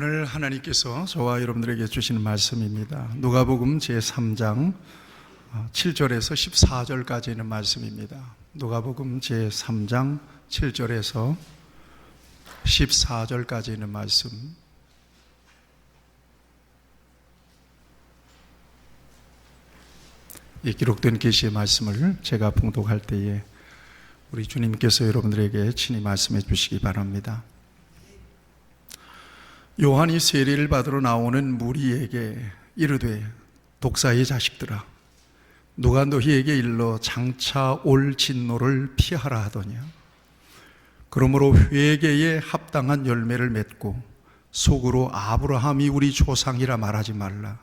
오늘 하나님께서 저와 여러분들에게 주시는 말씀입니다. 누가복음 제3장 7절에서 14절까지 있는 말씀입니다. 누가복음 제3장 7절에서 14절까지 있는 말씀. 이 기록된 계시의 말씀을 제가 봉독할 때에 우리 주님께서 여러분들에게 친히 말씀해 주시기 바랍니다. 요한이 세례를 받으러 나오는 무리에게 이르되, 독사의 자식들아, 누가 너희에게 일러 장차 올 진노를 피하라 하더냐. 그러므로 회개에 합당한 열매를 맺고 속으로 아브라함이 우리 조상이라 말하지 말라.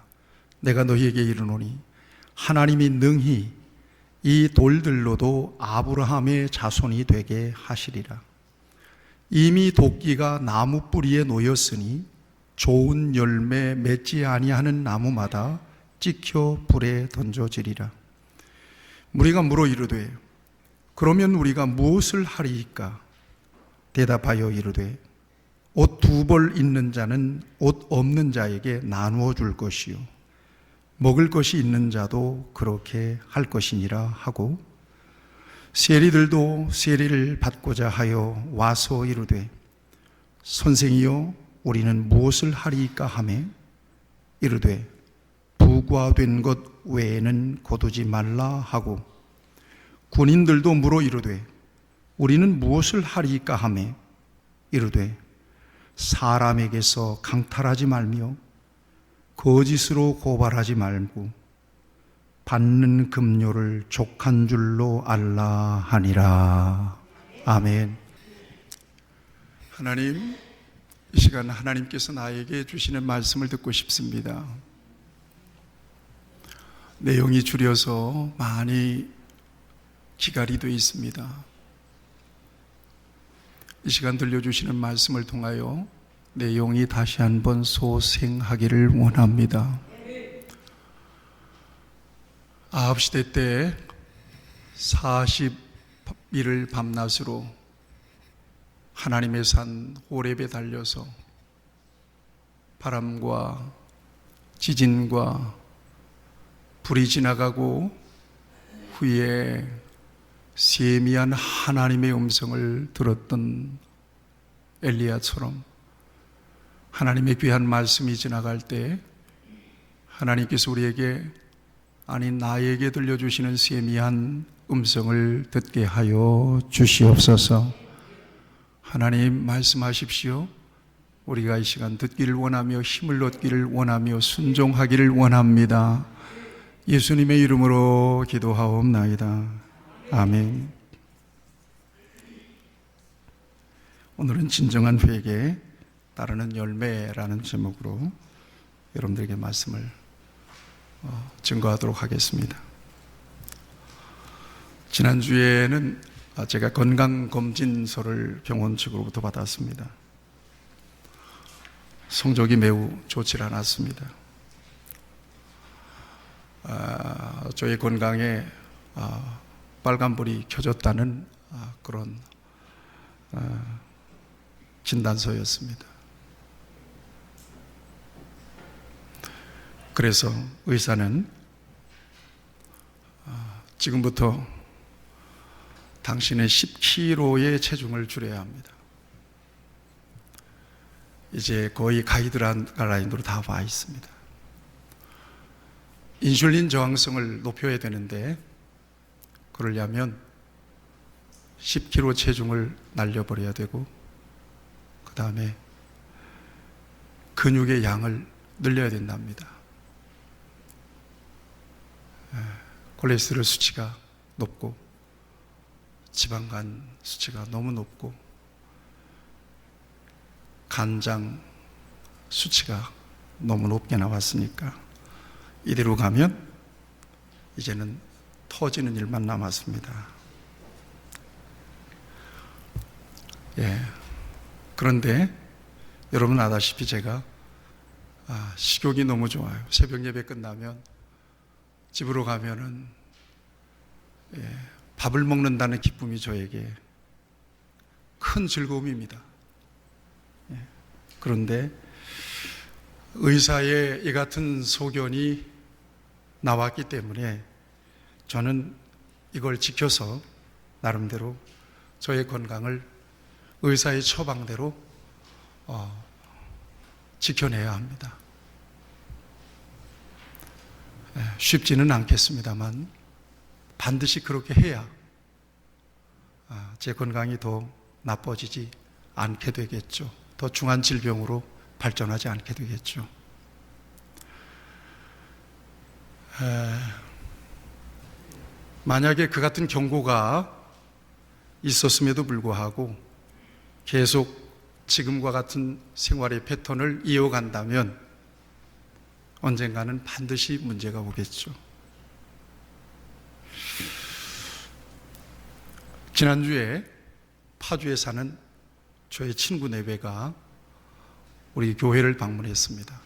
내가 너희에게 이르노니 하나님이 능히 이 돌들로도 아브라함의 자손이 되게 하시리라. 이미 도끼가 나무 뿌리에 놓였으니 좋은 열매 맺지 아니하는 나무마다 찍혀 불에 던져지리라. 무리가 물어 이르되, 그러면 우리가 무엇을 하리이까? 대답하여 이르되, 옷 2벌 있는 자는 옷 없는 자에게 나누어 줄 것이요 먹을 것이 있는 자도 그렇게 할 것이니라 하고, 세리들도 세리를 받고자 하여 와서 이르되, 선생이여 우리는 무엇을 하리이까 하매 이르되, 부과된 것 외에는 거두지 말라 하고, 군인들도 물어 이르되, 우리는 무엇을 하리이까 하매 이르되, 사람에게서 강탈하지 말며 거짓으로 고발하지 말고 받는 급료를 족한 줄로 알라 하니라. 아멘. 하나님, 이 시간 하나님께서 나에게 주시는 말씀을 듣고 싶습니다. 내용이 줄여서 많이 기갈이 되어 있습니다. 이 시간 들려주시는 말씀을 통하여 내용이 다시 한번 소생하기를 원합니다. 아합시대 때 40일을 밤낮으로 하나님의 산 호렙에 달려서 바람과 지진과 불이 지나가고 후에 세미한 하나님의 음성을 들었던 엘리야처럼 하나님의 귀한 말씀이 지나갈 때 하나님께서 우리에게, 아니 나에게 들려주시는 세미한 음성을 듣게 하여 주시옵소서. 하나님 말씀하십시오. 우리가 이 시간 듣기를 원하며 힘을 얻기를 원하며 순종하기를 원합니다. 예수님의 이름으로 기도하옵나이다. 아멘. 오늘은 진정한 회개 따르는 열매라는 제목으로 여러분들에게 말씀을 증거하도록 하겠습니다. 지난주에는 제가 건강검진서를 병원 측으로부터 받았습니다. 성적이 매우 좋지 않았습니다. 저의 건강에 빨간불이 켜졌다는 그런 진단서였습니다. 그래서 의사는 지금부터 당신의 10kg의 체중을 줄여야 합니다. 이제 거의 가이드라인으로 다 와 있습니다. 인슐린 저항성을 높여야 되는데 그러려면 10kg 체중을 날려버려야 되고, 그 다음에 근육의 양을 늘려야 된답니다. 콜레스테롤 수치가 높고 지방간 수치가 너무 높고 간장 수치가 너무 높게 나왔으니까 이대로 가면 이제는 터지는 일만 남았습니다. 그런데 여러분 아다시피 제가 식욕이 너무 좋아요. 새벽 예배 끝나면 집으로 가면은 밥을 먹는다는 기쁨이 저에게 큰 즐거움입니다. 그런데 의사의 이 같은 소견이 나왔기 때문에 저는 이걸 지켜서 나름대로 저의 건강을 의사의 처방대로 지켜내야 합니다. 쉽지는 않겠습니다만 반드시 그렇게 해야 제 건강이 더 나빠지지 않게 되겠죠. 더 중한 질병으로 발전하지 않게 되겠죠. 만약에 그 같은 경고가 있었음에도 불구하고 계속 지금과 같은 생활의 패턴을 이어간다면 언젠가는 반드시 문제가 오겠죠. 지난주에 파주에 사는 저의 친구 네배가 우리 교회를 방문했습니다.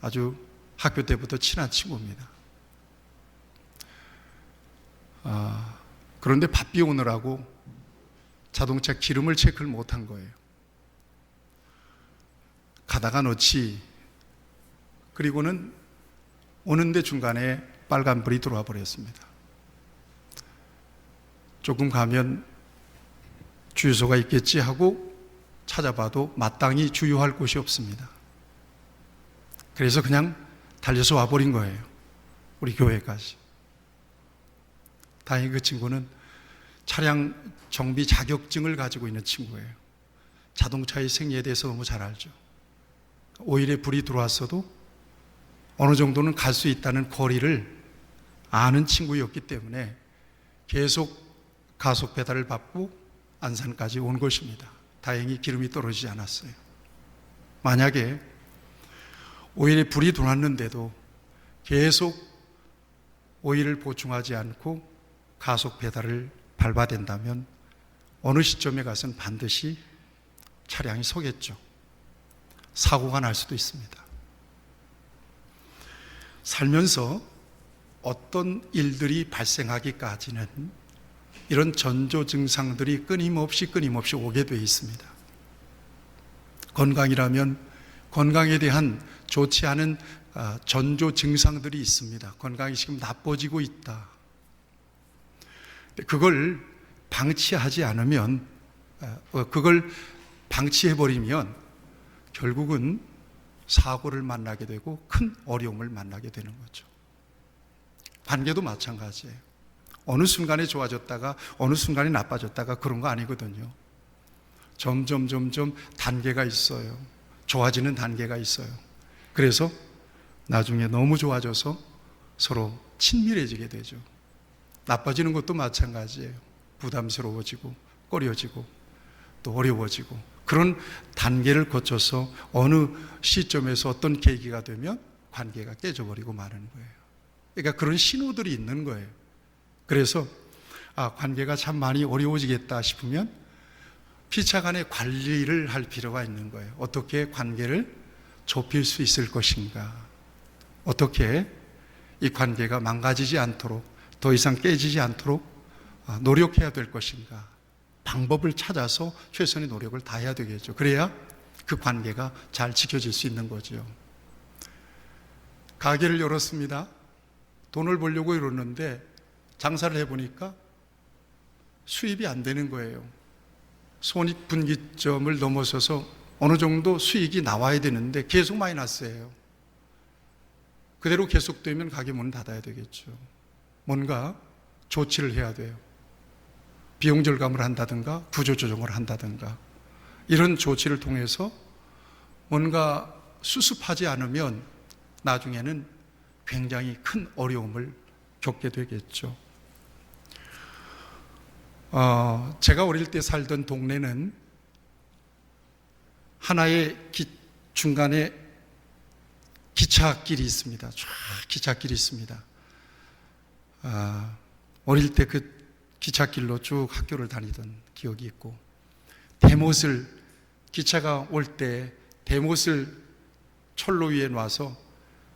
아주 학교 때부터 친한 친구입니다. 그런데 바삐 오느라고 자동차 기름을 체크를 못한 거예요. 가다가 놓지, 그리고는 오는데 중간에 빨간불이 들어와 버렸습니다. 조금 가면 주유소가 있겠지 하고 찾아봐도 마땅히 주유할 곳이 없습니다. 그래서 그냥 달려서 와버린 거예요. 우리 교회까지. 다행히 그 친구는 차량 정비 자격증을 가지고 있는 친구예요. 자동차의 생리에 대해서 너무 잘 알죠. 오일에 불이 들어왔어도 어느 정도는 갈 수 있다는 거리를 아는 친구였기 때문에 계속 가속 페달을 밟고 안산까지 온 것입니다. 다행히 기름이 떨어지지 않았어요. 만약에 오일에 불이 들어왔는데도 계속 오일을 보충하지 않고 가속 페달을 밟아댄다면 어느 시점에 가서는 반드시 차량이 서겠죠. 사고가 날 수도 있습니다. 살면서 어떤 일들이 발생하기까지는 이런 전조 증상들이 끊임없이 오게 되어 있습니다. 건강이라면 건강에 대한 좋지 않은 전조 증상들이 있습니다. 건강이 지금 나빠지고 있다. 그걸 방치하지 않으면, 그걸 방치해버리면 결국은 사고를 만나게 되고 큰 어려움을 만나게 되는 거죠. 관계도 마찬가지예요. 어느 순간에 좋아졌다가 어느 순간에 나빠졌다가 그런 거 아니거든요. 점점 단계가 있어요. 좋아지는 단계가 있어요. 그래서 나중에 너무 좋아져서 서로 친밀해지게 되죠. 나빠지는 것도 마찬가지예요. 부담스러워지고 꺼려지고 또 어려워지고 그런 단계를 거쳐서 어느 시점에서 어떤 계기가 되면 관계가 깨져버리고 마는 거예요. 그러니까 그런 신호들이 있는 거예요. 그래서 관계가 참 많이 어려워지겠다 싶으면 피차 간의 관리를 할 필요가 있는 거예요. 어떻게 관계를 좁힐 수 있을 것인가, 어떻게 이 관계가 망가지지 않도록, 더 이상 깨지지 않도록 노력해야 될 것인가, 방법을 찾아서 최선의 노력을 다해야 되겠죠. 그래야 그 관계가 잘 지켜질 수 있는 거죠. 가게를 열었습니다. 돈을 벌려고 열었는데 장사를 해보니까 수입이 안 되는 거예요. 손익분기점을 넘어서서 어느 정도 수익이 나와야 되는데 계속 마이너스예요. 그대로 계속되면 가게 문을 닫아야 되겠죠. 뭔가 조치를 해야 돼요. 비용 절감을 한다든가 구조조정을 한다든가 이런 조치를 통해서 뭔가 수습하지 않으면 나중에는 굉장히 큰 어려움을 겪게 되겠죠. 제가 어릴 때 살던 동네는 하나의 중간에 기찻길이 있습니다. 쫙 기찻길이 있습니다. 어릴 때 그 기찻길로 쭉 학교를 다니던 기억이 있고, 대못을, 기차가 올 때 대못을 철로 위에 놔서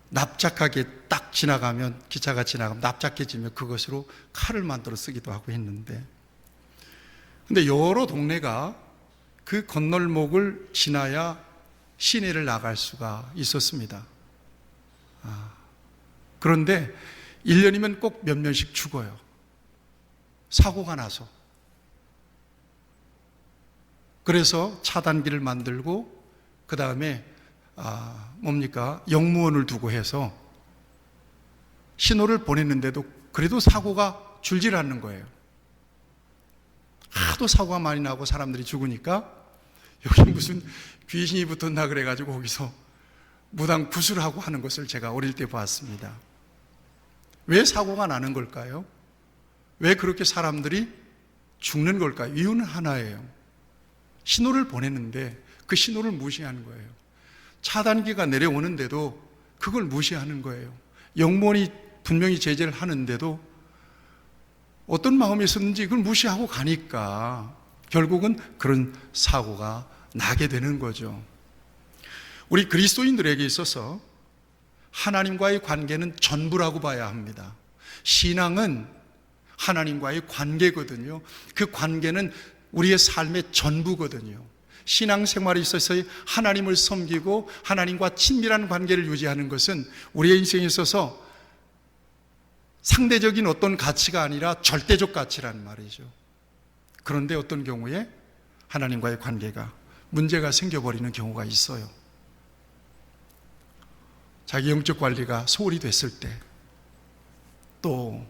납작하게 딱 지나가면, 기차가 지나가면 납작해지면 그것으로 칼을 만들어 쓰기도 하고 했는데, 근데 여러 동네가 그 건널목을 지나야 시내를 나갈 수가 있었습니다. 그런데 1년이면 꼭 몇 명씩 죽어요. 사고가 나서. 그래서 차단기를 만들고 그 다음에 영무원을 두고 해서 신호를 보냈는데도 그래도 사고가 줄질 않는 거예요. 하도 사고가 많이 나고 사람들이 죽으니까 여기 무슨 귀신이 붙었나 그래가지고 거기서 무당 구술하고 하는 것을 제가 어릴 때 봤습니다. 왜 사고가 나는 걸까요? 왜 그렇게 사람들이 죽는 걸까요? 이유는 하나예요. 신호를 보냈는데 그 신호를 무시하는 거예요. 차단기가 내려오는데도 그걸 무시하는 거예요. 영무원이 분명히 제재를 하는데도 어떤 마음이 있었는지 그걸 무시하고 가니까 결국은 그런 사고가 나게 되는 거죠. 우리 그리스도인들에게 있어서 하나님과의 관계는 전부라고 봐야 합니다. 신앙은 하나님과의 관계거든요. 그 관계는 우리의 삶의 전부거든요. 신앙생활에 있어서 하나님을 섬기고 하나님과 친밀한 관계를 유지하는 것은 우리의 인생에 있어서 상대적인 어떤 가치가 아니라 절대적 가치라는 말이죠. 그런데 어떤 경우에 하나님과의 관계가 문제가 생겨버리는 경우가 있어요. 자기 영적 관리가 소홀히 됐을 때, 또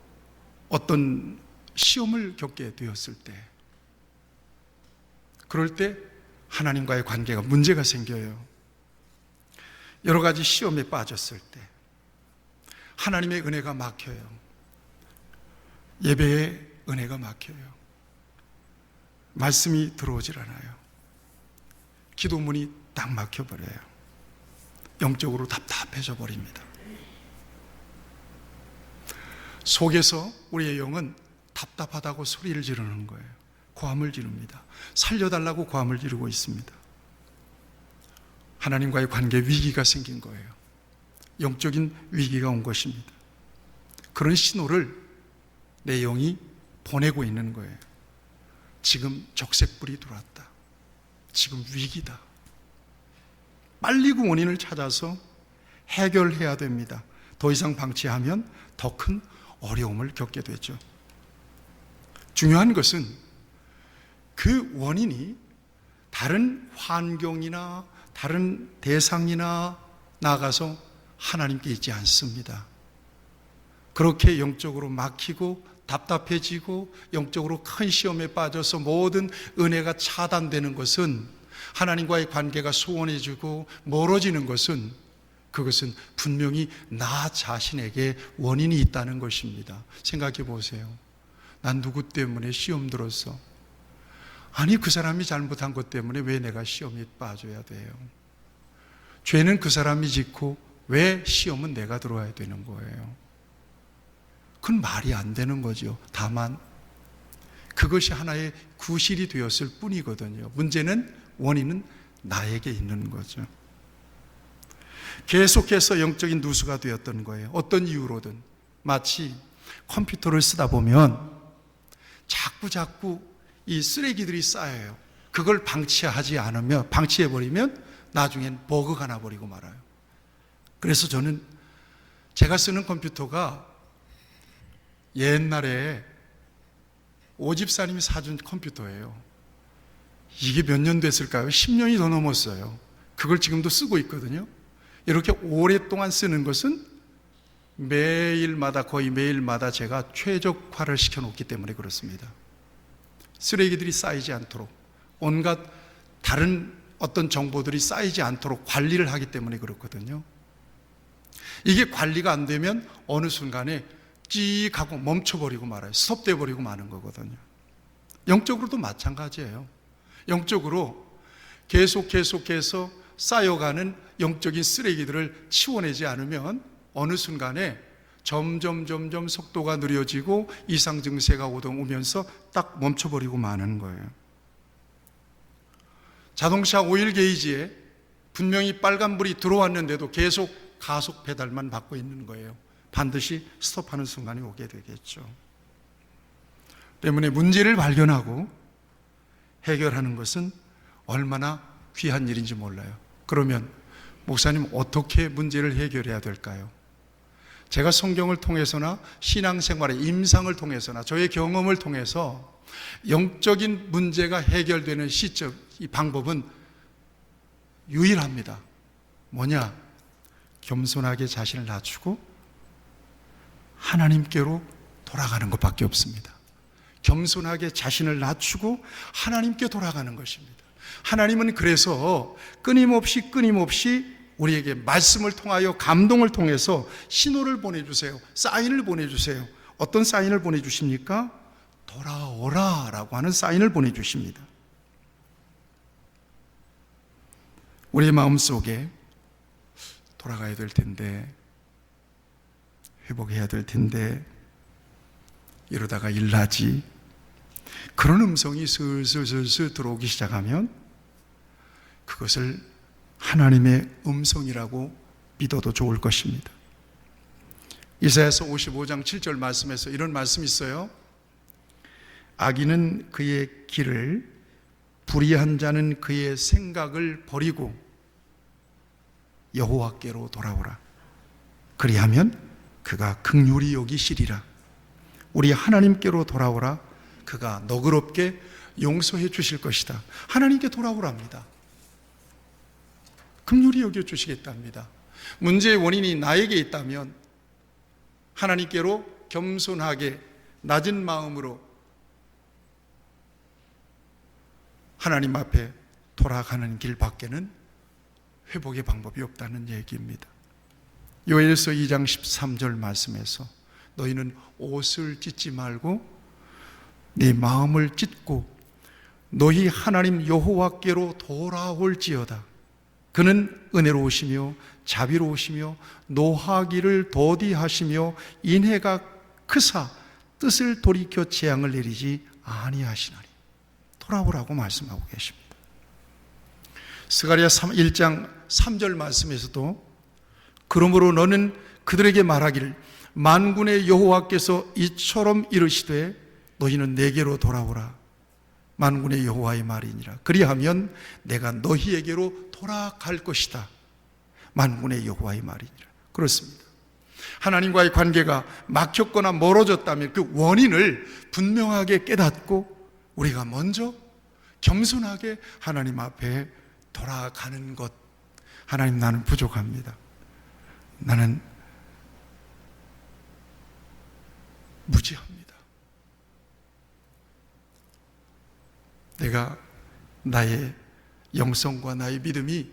어떤 시험을 겪게 되었을 때, 그럴 때 하나님과의 관계가 문제가 생겨요. 여러 가지 시험에 빠졌을 때 하나님의 은혜가 막혀요. 예배의 은혜가 막혀요. 말씀이 들어오질 않아요. 기도문이 딱 막혀버려요. 영적으로 답답해져 버립니다. 속에서 우리의 영은 답답하다고 소리를 지르는 거예요. 고함을 지릅니다. 살려달라고 고함을 지르고 있습니다. 하나님과의 관계 위기가 생긴 거예요. 영적인 위기가 온 것입니다. 그런 신호를 내 영이 보내고 있는 거예요. 지금 적색불이 들어왔다. 지금 위기다. 빨리 그 원인을 찾아서 해결해야 됩니다. 더 이상 방치하면 더 큰 어려움을 겪게 되죠. 중요한 것은 그 원인이 다른 환경이나 다른 대상이나 나아가서 하나님께 있지 않습니다. 그렇게 영적으로 막히고 답답해지고 영적으로 큰 시험에 빠져서 모든 은혜가 차단되는 것은, 하나님과의 관계가 소원해지고 멀어지는 것은, 그것은 분명히 나 자신에게 원인이 있다는 것입니다. 생각해 보세요. 난 누구 때문에 시험 들었어? 아니, 그 사람이 잘못한 것 때문에 왜 내가 시험에 빠져야 돼요? 죄는 그 사람이 짓고 왜 시험은 내가 들어야 되는 거예요? 그건 말이 안 되는 거죠. 다만 그것이 하나의 구실이 되었을 뿐이거든요. 문제는, 원인은 나에게 있는 거죠. 계속해서 영적인 누수가 되었던 거예요. 어떤 이유로든. 마치 컴퓨터를 쓰다 보면 자꾸 이 쓰레기들이 쌓여요. 그걸 방치해버리면 나중엔 버그가 나버리고 말아요. 그래서 저는 제가 쓰는 컴퓨터가 옛날에 오집사님이 사준 컴퓨터예요. 이게 몇 년 됐을까요? 10년이 더 넘었어요. 그걸 지금도 쓰고 있거든요. 이렇게 오랫동안 쓰는 것은 거의 매일마다 제가 최적화를 시켜놓기 때문에 그렇습니다. 쓰레기들이 쌓이지 않도록, 온갖 다른 어떤 정보들이 쌓이지 않도록 관리를 하기 때문에 그렇거든요. 이게 관리가 안 되면 어느 순간에 찌익 하고 멈춰버리고 말아요. 스톱돼버리고 마는 거거든요. 영적으로도 마찬가지예요. 영적으로 계속해서 쌓여가는 영적인 쓰레기들을 치워내지 않으면 어느 순간에 점점 속도가 느려지고 이상 증세가 오면서 딱 멈춰버리고 마는 거예요. 자동차 오일 게이지에 분명히 빨간불이 들어왔는데도 계속 가속 페달만 밟고 있는 거예요. 반드시 스톱하는 순간이 오게 되겠죠. 때문에 문제를 발견하고 해결하는 것은 얼마나 귀한 일인지 몰라요. 그러면 목사님, 어떻게 문제를 해결해야 될까요? 제가 성경을 통해서나 신앙생활의 임상을 통해서나 저의 경험을 통해서 영적인 문제가 해결되는 시점, 이 방법은 유일합니다. 뭐냐? 겸손하게 자신을 낮추고 하나님께로 돌아가는 것밖에 없습니다. 겸손하게 자신을 낮추고 하나님께 돌아가는 것입니다. 하나님은 그래서 끊임없이 우리에게 말씀을 통하여 감동을 통해서 신호를 보내주세요. 사인을 보내주세요. 어떤 사인을 보내주십니까? 돌아오라 라고 하는 사인을 보내주십니다. 우리의 마음속에 돌아가야 될 텐데, 회복해야 될 텐데, 이러다가 일나지, 그런 음성이 슬슬 들어오기 시작하면 그것을 하나님의 음성이라고 믿어도 좋을 것입니다. 이사야서 55장 7절 말씀에서 이런 말씀이 있어요. 악인은 그의 길을, 불의한 자는 그의 생각을 버리고 여호와께로 돌아오라. 그리하면 그가 긍휼히 여기시리라. 우리 하나님께로 돌아오라. 그가 너그럽게 용서해 주실 것이다. 하나님께 돌아오랍니다. 긍휼히 여겨주시겠답니다. 문제의 원인이 나에게 있다면 하나님께로 겸손하게 낮은 마음으로 하나님 앞에 돌아가는 길 밖에는 회복의 방법이 없다는 얘기입니다. 요엘서 2장 13절 말씀에서 너희는 옷을 찢지 말고 네 마음을 찢고 너희 하나님 여호와께로 돌아올지어다. 그는 은혜로우시며 자비로우시며 노하기를 더디하시며 인애가 크사 뜻을 돌이켜 재앙을 내리지 아니하시나니. 돌아오라고 말씀하고 계십니다. 스가랴 1장 3절 말씀에서도 그러므로 너는 그들에게 말하기를 만군의 여호와께서 이처럼 이르시되 너희는 내게로 돌아오라. 만군의 여호와의 말이니라. 그리하면 내가 너희에게로 돌아갈 것이다. 만군의 여호와의 말이니라. 그렇습니다. 하나님과의 관계가 막혔거나 멀어졌다면 그 원인을 분명하게 깨닫고 우리가 먼저 겸손하게 하나님 앞에 돌아가는 것. 하나님, 나는 부족합니다. 나는 무지합니다. 내가 나의 영성과 나의 믿음이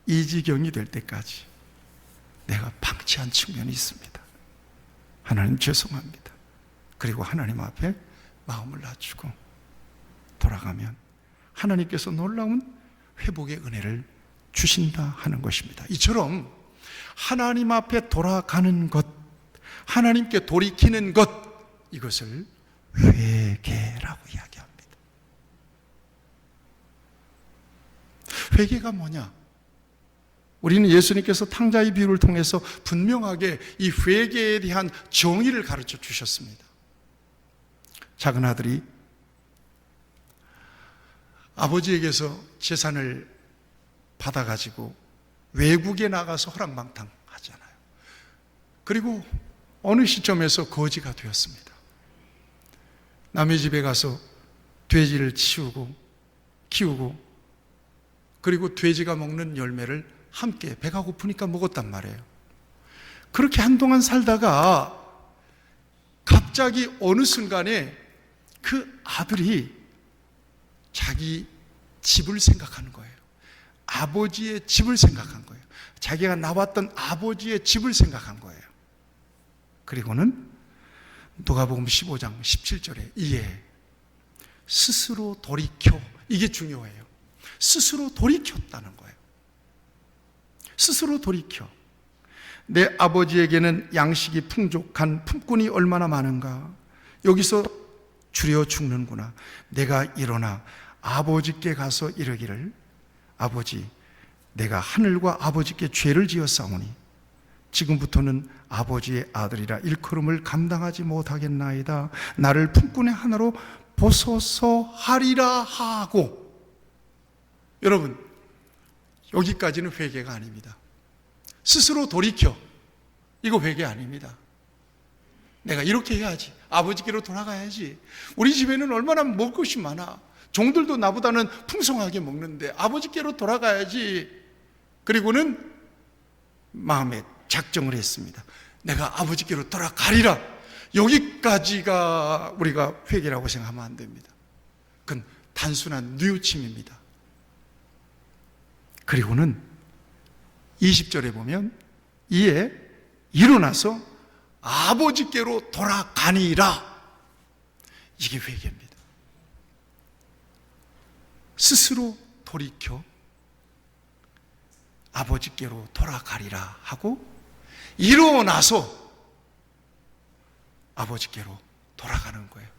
이 지경이 될 때까지 내가 방치한 측면이 있습니다. 하나님 죄송합니다. 그리고 하나님 앞에 마음을 낮추고 돌아가면 하나님께서 놀라운 회복의 은혜를 주신다 하는 것입니다. 이처럼 하나님 앞에 돌아가는 것, 하나님께 돌이키는 것, 이것을 회개라고 이야기합니다. 회개가 뭐냐? 우리는 예수님께서 탕자의 비유를 통해서 분명하게 이 회개에 대한 정의를 가르쳐 주셨습니다. 작은 아들이 아버지에게서 재산을 받아가지고 외국에 나가서 허랑방탕 하잖아요. 그리고 어느 시점에서 거지가 되었습니다. 남의 집에 가서 돼지를 키우고 그리고 돼지가 먹는 열매를 함께 배가 고프니까 먹었단 말이에요. 그렇게 한동안 살다가 갑자기 어느 순간에 그 아들이 자기 집을 생각하는 거예요. 아버지의 집을 생각한 거예요. 자기가 나왔던 아버지의 집을 생각한 거예요. 그리고는 누가복음 15장 17절에 이에 스스로 돌이켜, 이게 중요해요. 스스로 돌이켰다는 거예요. 스스로 돌이켜. 내 아버지에게는 양식이 풍족한 품꾼이 얼마나 많은가. 여기서 줄여 죽는구나. 내가 일어나 아버지께 가서 이르기를 아버지, 내가 하늘과 아버지께 죄를 지었사오니 지금부터는 아버지의 아들이라 일컬음을 감당하지 못하겠나이다. 나를 품꾼의 하나로 보소서 하리라 하고. 여러분, 여기까지는 회개가 아닙니다. 스스로 돌이켜 이거 회개 아닙니다. 내가 이렇게 해야지. 아버지께로 돌아가야지. 우리 집에는 얼마나 먹을 것이 많아. 종들도 나보다는 풍성하게 먹는데 아버지께로 돌아가야지. 그리고는 마음에 작정을 했습니다. 내가 아버지께로 돌아가리라. 여기까지가 우리가 회개라고 생각하면 안 됩니다. 그건 단순한 뉘우침입니다. 그리고는 20절에 보면 이에 일어나서 아버지께로 돌아가니라. 이게 회개입니다. 스스로 돌이켜 아버지께로 돌아가리라 하고 일어나서 아버지께로 돌아가는 거예요.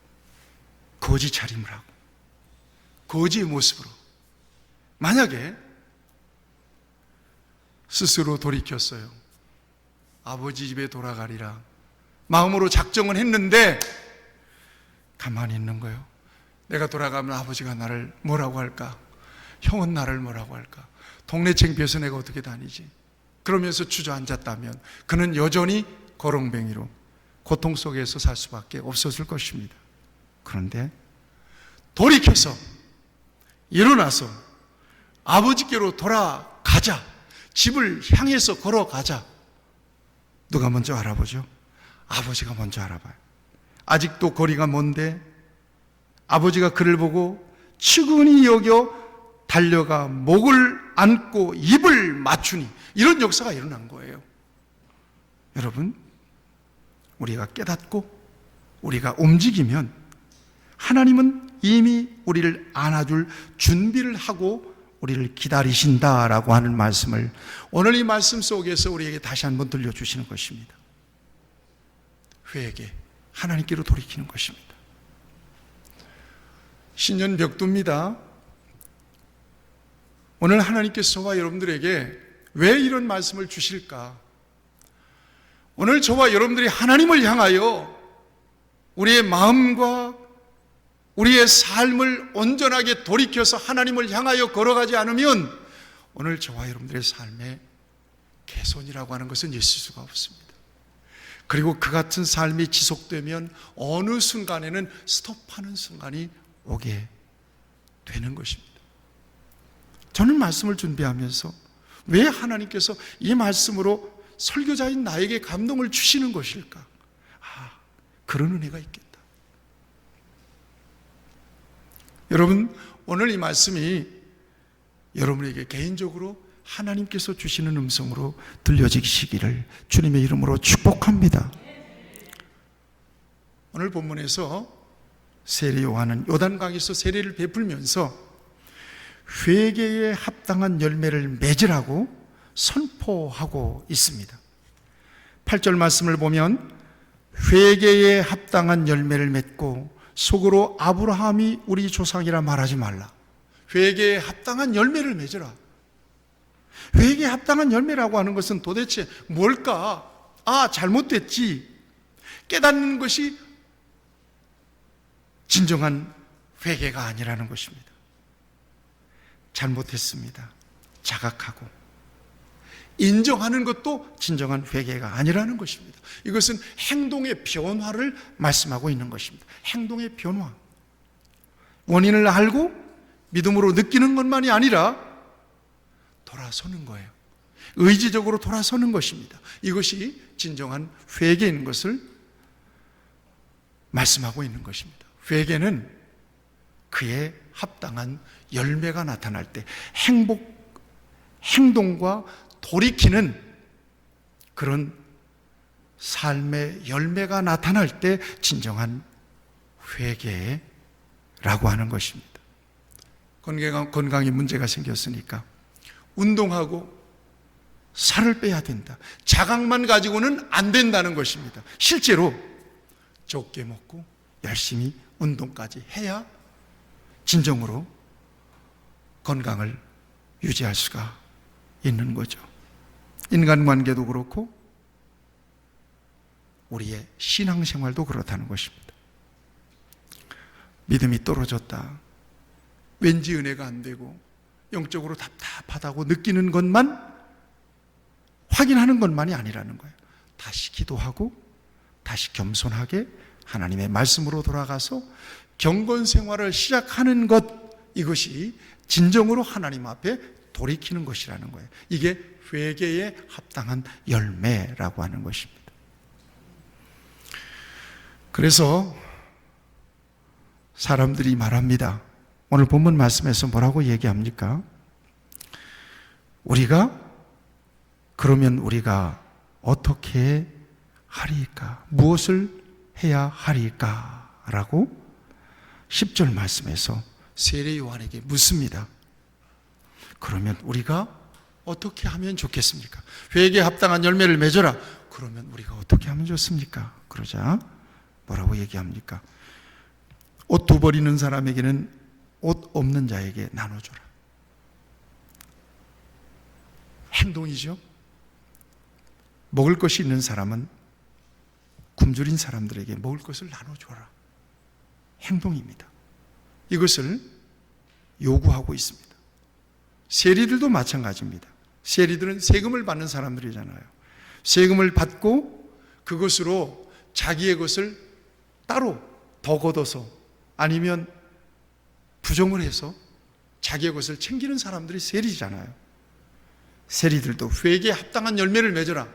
거지 차림을 하고 거지의 모습으로. 만약에 스스로 돌이켰어요. 아버지 집에 돌아가리라 마음으로 작정은 했는데 가만히 있는 거예요. 내가 돌아가면 아버지가 나를 뭐라고 할까? 형은 나를 뭐라고 할까? 동네 창피해서 내가 어떻게 다니지? 그러면서 주저앉았다면 그는 여전히 거렁뱅이로 고통 속에서 살 수밖에 없었을 것입니다. 그런데 돌이켜서 일어나서 아버지께로 돌아가자. 집을 향해서 걸어가자. 누가 먼저 알아보죠? 아버지가 먼저 알아봐요. 아직도 거리가 먼데 아버지가 그를 보고 측은히 여겨 달려가 목을 안고 입을 맞추니 이런 역사가 일어난 거예요. 여러분, 우리가 깨닫고 우리가 움직이면 하나님은 이미 우리를 안아줄 준비를 하고 우리를 기다리신다라고 하는 말씀을 오늘 이 말씀 속에서 우리에게 다시 한번 들려주시는 것입니다. 회개, 하나님께로 돌이키는 것입니다. 신년 벽두입니다. 오늘 하나님께서와 여러분들에게 왜 이런 말씀을 주실까? 오늘 저와 여러분들이 하나님을 향하여 우리의 마음과 우리의 삶을 온전하게 돌이켜서 하나님을 향하여 걸어가지 않으면 오늘 저와 여러분들의 삶에 개선이라고 하는 것은 있을 수가 없습니다. 그리고 그 같은 삶이 지속되면 어느 순간에는 스톱하는 순간이 오게 되는 것입니다. 저는 말씀을 준비하면서 왜 하나님께서 이 말씀으로 설교자인 나에게 감동을 주시는 것일까? 그런 은혜가 있겠다. 여러분, 오늘 이 말씀이 여러분에게 개인적으로 하나님께서 주시는 음성으로 들려지시기를 주님의 이름으로 축복합니다. 오늘 본문에서 세례 요한은 요단강에서 세례를 베풀면서 회개에 합당한 열매를 맺으라고 선포하고 있습니다. 8절 말씀을 보면 회개에 합당한 열매를 맺고 속으로 아브라함이 우리 조상이라 말하지 말라. 회개에 합당한 열매를 맺으라. 회개에 합당한 열매라고 하는 것은 도대체 뭘까? 잘못됐지. 깨닫는 것이 진정한 회개가 아니라는 것입니다. 잘못했습니다. 자각하고 인정하는 것도 진정한 회개가 아니라는 것입니다. 이것은 행동의 변화를 말씀하고 있는 것입니다. 행동의 변화. 원인을 알고 믿음으로 느끼는 것만이 아니라 돌아서는 거예요. 의지적으로 돌아서는 것입니다. 이것이 진정한 회개인 것을 말씀하고 있는 것입니다. 회개는 그에 합당한 열매가 나타날 때 행동과 돌이키는 그런 삶의 열매가 나타날 때 진정한 회개라고 하는 것입니다. 건강에 문제가 생겼으니까 운동하고 살을 빼야 된다. 자각만 가지고는 안 된다는 것입니다. 실제로 적게 먹고 열심히 운동까지 해야 진정으로 건강을 유지할 수가 있는 거죠. 인간관계도 그렇고 우리의 신앙생활도 그렇다는 것입니다. 믿음이 떨어졌다, 왠지 은혜가 안 되고 영적으로 답답하다고 느끼는 것만 확인하는 것만이 아니라는 거예요. 다시 기도하고 다시 겸손하게 하나님의 말씀으로 돌아가서 경건 생활을 시작하는 것, 이것이 진정으로 하나님 앞에 돌이키는 것이라는 거예요. 이게 회개에 합당한 열매라고 하는 것입니다. 그래서 사람들이 말합니다. 오늘 본문 말씀에서 뭐라고 얘기합니까? 그러면 우리가 어떻게 하리까? 무엇을 해야 하리까? 라고 10절 말씀에서 세례 요한에게 묻습니다. 그러면 우리가 어떻게 하면 좋겠습니까? 회개에 합당한 열매를 맺어라. 그러면 우리가 어떻게 하면 좋습니까? 그러자 뭐라고 얘기합니까? 옷 두 벌 있는 사람에게는 옷 없는 자에게 나눠줘라. 행동이죠. 먹을 것이 있는 사람은 굶주린 사람들에게 먹을 것을 나눠줘라. 행동입니다. 이것을 요구하고 있습니다. 세리들도 마찬가지입니다. 세리들은 세금을 받는 사람들이잖아요. 세금을 받고 그것으로 자기의 것을 따로 더 걷어서 아니면 부정을 해서 자기의 것을 챙기는 사람들이 세리잖아요. 세리들도 회개에 합당한 열매를 맺어라.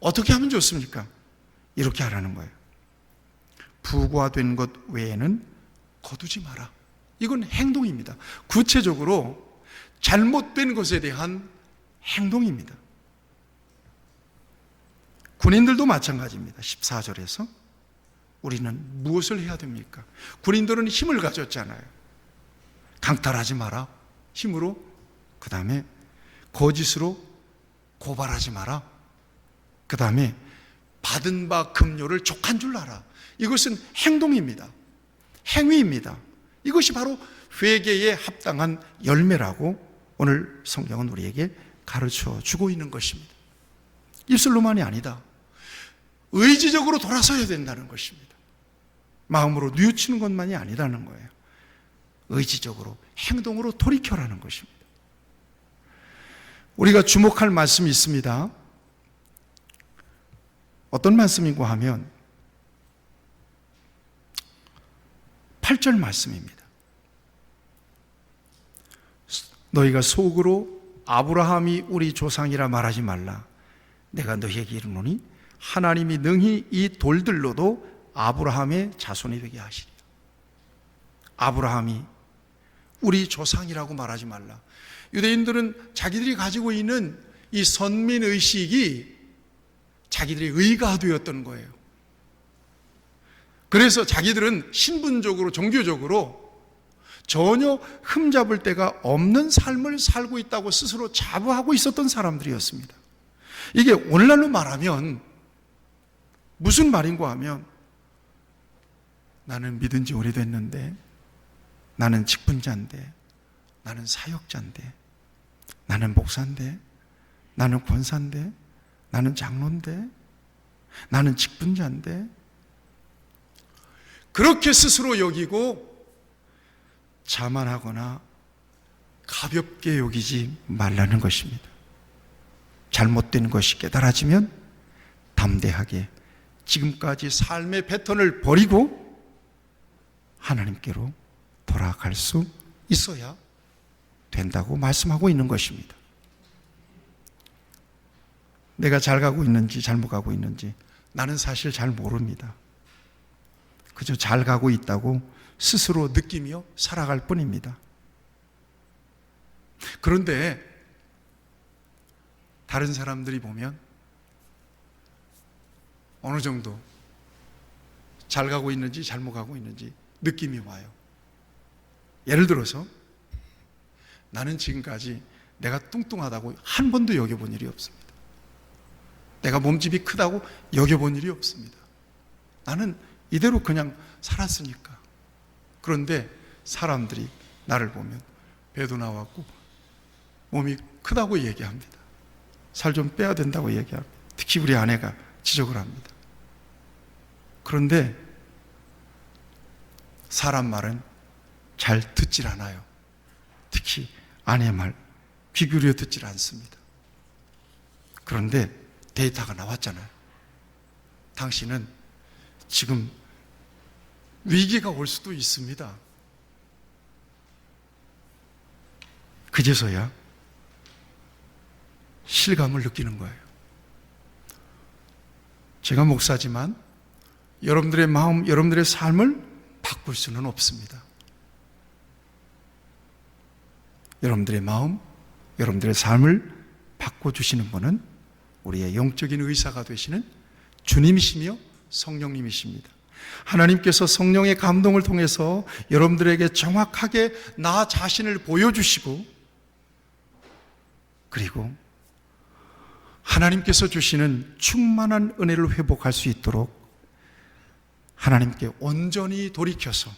어떻게 하면 좋습니까? 이렇게 하라는 거예요. 부과된 것 외에는 거두지 마라. 이건 행동입니다. 구체적으로 잘못된 것에 대한 행동입니다. 군인들도 마찬가지입니다. 14절에서 우리는 무엇을 해야 됩니까? 군인들은 힘을 가졌잖아요. 강탈하지 마라. 힘으로. 그 다음에 거짓으로 고발하지 마라. 그 다음에 받은 바 급료를 족한 줄 알아. 이것은 행동입니다. 행위입니다. 이것이 바로 회개에 합당한 열매라고 오늘 성경은 우리에게 가르쳐 주고 있는 것입니다. 입술로만이 아니다. 의지적으로 돌아서야 된다는 것입니다. 마음으로 뉘우치는 것만이 아니라는 거예요. 의지적으로 행동으로 돌이켜라는 것입니다. 우리가 주목할 말씀이 있습니다. 어떤 말씀인고 하면 8절 말씀입니다. 너희가 속으로 아브라함이 우리 조상이라 말하지 말라. 내가 너희에게 이르노니 하나님이 능히 이 돌들로도 아브라함의 자손이 되게 하시리라. 아브라함이 우리 조상이라고 말하지 말라. 유대인들은 자기들이 가지고 있는 이 선민의식이 자기들의 의가 되었던 거예요. 그래서 자기들은 신분적으로 종교적으로 전혀 흠잡을 데가 없는 삶을 살고 있다고 스스로 자부하고 있었던 사람들이었습니다. 이게 오늘날로 말하면 무슨 말인고 하면 나는 믿은 지 오래됐는데, 나는 직분자인데, 나는 사역자인데, 나는 목사인데, 나는 권사인데, 나는 장로인데, 나는 직분자인데, 그렇게 스스로 여기고 자만하거나 가볍게 여기지 말라는 것입니다. 잘못된 것이 깨달아지면 담대하게 지금까지 삶의 패턴을 버리고 하나님께로 돌아갈 수 있어야 된다고 말씀하고 있는 것입니다. 내가 잘 가고 있는지 잘못 가고 있는지 나는 사실 잘 모릅니다. 그저 잘 가고 있다고 스스로 느끼며 살아갈 뿐입니다. 그런데 다른 사람들이 보면 어느 정도 잘 가고 있는지 잘못 가고 있는지 느낌이 와요. 예를 들어서 나는 지금까지 내가 뚱뚱하다고 한 번도 여겨본 일이 없습니다. 내가 몸집이 크다고 여겨본 일이 없습니다. 나는 이대로 그냥 살았으니까. 그런데 사람들이 나를 보면 배도 나왔고 몸이 크다고 얘기합니다. 살 좀 빼야 된다고 얘기합니다. 특히 우리 아내가 지적을 합니다. 그런데 사람 말은 잘 듣질 않아요. 특히 아내 말 귀 기울여 듣질 않습니다. 그런데 데이터가 나왔잖아요. 당신은 지금 위기가 올 수도 있습니다. 그제서야 실감을 느끼는 거예요. 제가 목사지만 여러분들의 마음, 여러분들의 삶을 바꿀 수는 없습니다. 여러분들의 마음, 여러분들의 삶을 바꿔주시는 분은 우리의 영적인 의사가 되시는 주님이시며 성령님이십니다. 하나님께서 성령의 감동을 통해서 여러분들에게 정확하게 나 자신을 보여주시고, 그리고 하나님께서 주시는 충만한 은혜를 회복할 수 있도록 하나님께 온전히 돌이켜서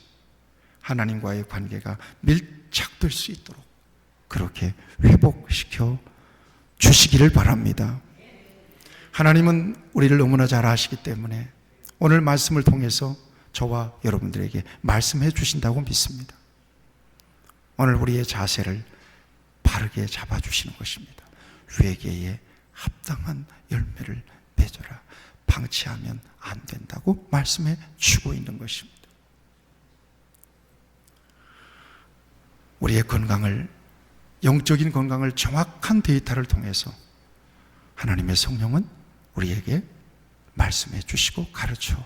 하나님과의 관계가 밀착될 수 있도록 그렇게 회복시켜 주시기를 바랍니다. 하나님은 우리를 너무나 잘 아시기 때문에 오늘 말씀을 통해서 저와 여러분들에게 말씀해 주신다고 믿습니다. 오늘 우리의 자세를 바르게 잡아주시는 것입니다. 회개에 합당한 열매를 맺어라. 방치하면 안 된다고 말씀해 주고 있는 것입니다. 우리의 건강을, 영적인 건강을 정확한 데이터를 통해서 하나님의 성령은 우리에게 말씀해 주시고 가르쳐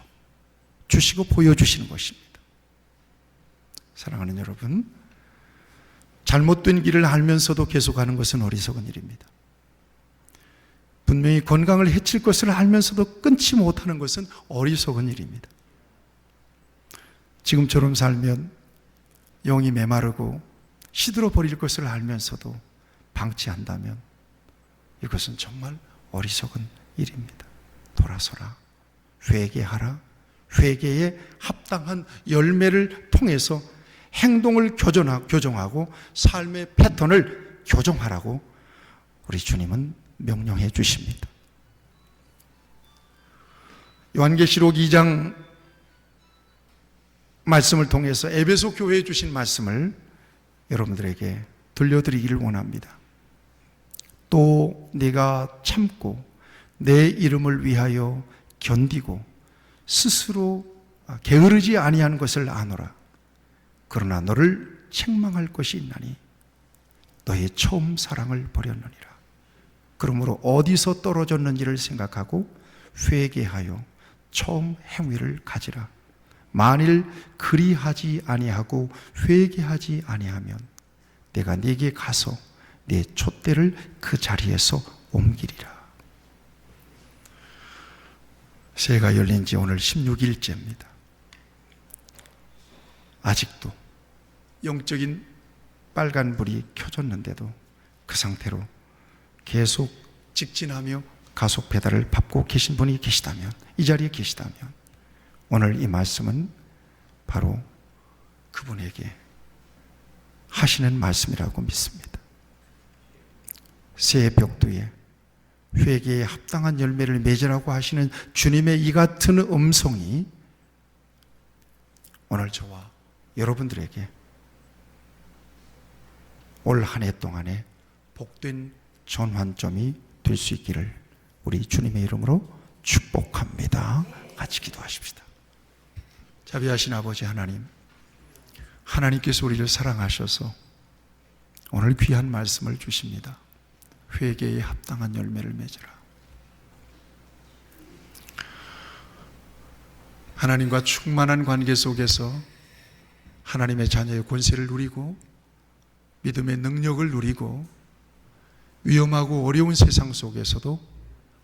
주시고 보여주시는 것입니다. 사랑하는 여러분, 잘못된 길을 알면서도 계속하는 것은 어리석은 일입니다. 분명히 건강을 해칠 것을 알면서도 끊지 못하는 것은 어리석은 일입니다. 지금처럼 살면 영이 메마르고 시들어 버릴 것을 알면서도 방치한다면 이것은 정말 어리석은 일입니다. 돌아서라. 회개하라. 회개에 합당한 열매를 통해서 행동을 교정하고 삶의 패턴을 교정하라고 우리 주님은 명령해 주십니다. 요한계시록 2장 말씀을 통해서 에베소 교회에 주신 말씀을 여러분들에게 들려드리기를 원합니다. 또 네가 참고 내 이름을 위하여 견디고 스스로 게으르지 아니한 것을 아노라. 그러나 너를 책망할 것이 있나니 너의 처음 사랑을 버렸느니라. 그러므로 어디서 떨어졌는지를 생각하고 회개하여 처음 행위를 가지라. 만일 그리하지 아니하고 회개하지 아니하면 내가 네게 가서 네 촛대를 그 자리에서 옮기리라. 새해가 열린 지 오늘 16일째입니다. 아직도 영적인 빨간불이 켜졌는데도 그 상태로 계속 직진하며 가속 페달을 밟고 계신 분이 계시다면, 이 자리에 계시다면 오늘 이 말씀은 바로 그분에게 하시는 말씀이라고 믿습니다. 새해 벽두에 회개에 합당한 열매를 맺으라고 하시는 주님의 이 같은 음성이 오늘 저와 여러분들에게 올 한 해 동안에 복된 전환점이 될 수 있기를 우리 주님의 이름으로 축복합니다. 같이 기도하십시다. 자비하신 아버지 하나님, 하나님께서 우리를 사랑하셔서 오늘 귀한 말씀을 주십니다. 회개에 합당한 열매를 맺으라. 하나님과 충만한 관계 속에서 하나님의 자녀의 권세를 누리고 믿음의 능력을 누리고 위험하고 어려운 세상 속에서도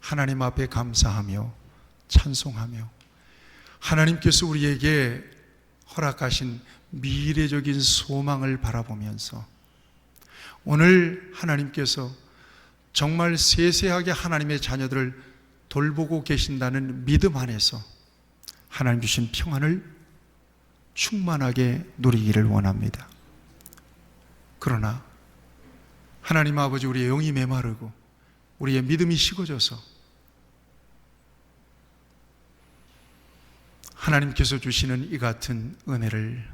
하나님 앞에 감사하며 찬송하며 하나님께서 우리에게 허락하신 미래적인 소망을 바라보면서 오늘 하나님께서 정말 세세하게 하나님의 자녀들을 돌보고 계신다는 믿음 안에서 하나님 주신 평안을 충만하게 누리기를 원합니다. 그러나 하나님 아버지, 우리의 영이 메마르고 우리의 믿음이 식어져서 하나님께서 주시는 이 같은 은혜를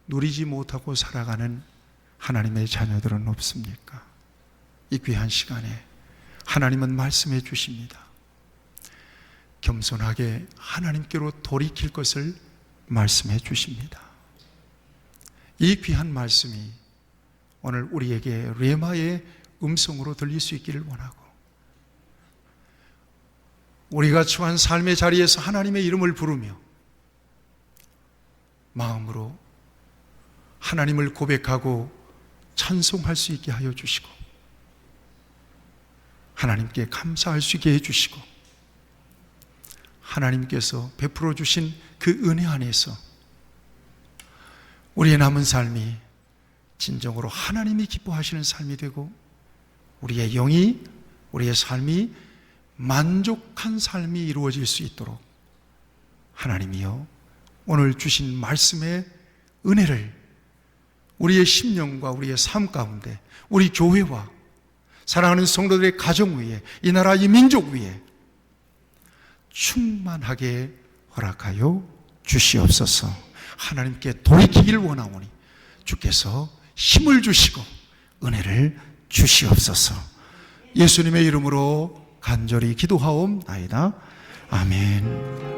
누리지 못하고 살아가는 하나님의 자녀들은 없습니까? 이 귀한 시간에 하나님은 말씀해 주십니다. 겸손하게 하나님께로 돌이킬 것을 말씀해 주십니다. 이 귀한 말씀이 오늘 우리에게 레마의 음성으로 들릴 수 있기를 원하고, 우리가 처한 삶의 자리에서 하나님의 이름을 부르며 마음으로 하나님을 고백하고 찬송할 수 있게 하여 주시고, 하나님께 감사할 수 있게 해주시고, 하나님께서 베풀어 주신 그 은혜 안에서 우리의 남은 삶이 진정으로 하나님이 기뻐하시는 삶이 되고, 우리의 영이, 우리의 삶이 만족한 삶이 이루어질 수 있도록 하나님이여 오늘 주신 말씀의 은혜를 우리의 심령과 우리의 삶 가운데, 우리 교회와 사랑하는 성도들의 가정 위에, 이 나라 이 민족 위에 충만하게 허락하여 주시옵소서. 하나님께 돌이키길 원하오니 주께서 힘을 주시고 은혜를 주시옵소서. 예수님의 이름으로 간절히 기도하옵나이다. 아멘.